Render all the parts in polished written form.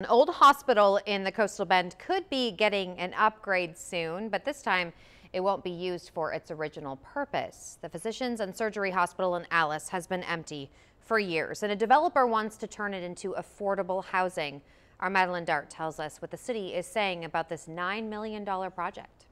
An old hospital in the Coastal Bend could be getting an upgrade soon, but this time it won't be used for its original purpose. The Physicians and Surgery Hospital in Alice has been empty for years, and a developer wants to turn it into affordable housing. Our Madeline Dart tells us what the city is saying about this $9 million project.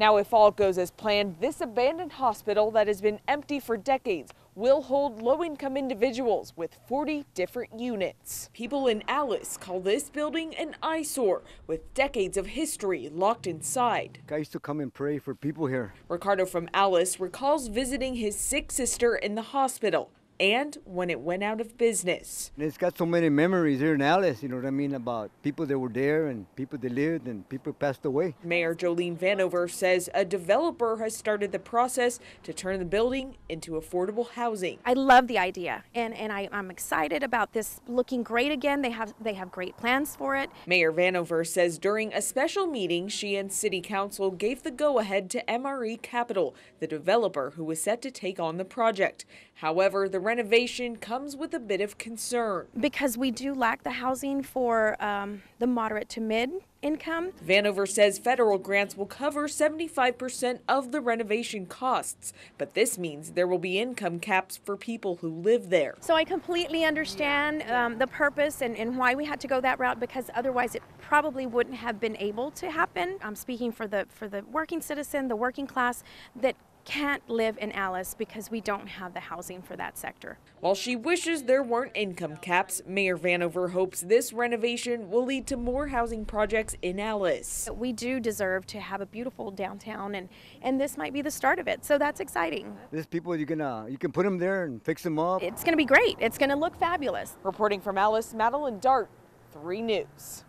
Now, if all goes as planned, this abandoned hospital that has been empty for decades will hold low-income individuals with 40 different units. People in Alice call this building an eyesore with decades of history locked inside. I used to come and pray for people here. Ricardo from Alice recalls visiting his sick sister in the hospital and when it went out of business. And it's got so many memories here in Alice, you know what I mean, about people that were there and people that lived and people passed away. Mayor Jolene Vanover says a developer has started the process to turn the building into affordable housing. I love the idea, and I'm excited about this looking great again. They have great plans for it. Mayor Vanover says during a special meeting, she and City Council gave the go-ahead to MRE Capital, the developer who was set to take on the project. However, the renovation comes with a bit of concern. Because we do lack the housing for the moderate to mid income. Vanover says federal grants will cover 75% of the renovation costs, but this means there will be income caps for people who live there. So I completely understand the purpose and why we had to go that route, because otherwise it probably wouldn't have been able to happen. I'm speaking for the working citizen, the working class that can't live in Alice because we don't have the housing for that sector. While she wishes there weren't income caps, Mayor Vanover hopes this renovation will lead to more housing projects in Alice. We do deserve to have a beautiful downtown, and this might be the start of it, so that's exciting. There's people you can put them there and fix them up. It's going to be great. It's going to look fabulous. Reporting from Alice, Madeline Dart, 3 News.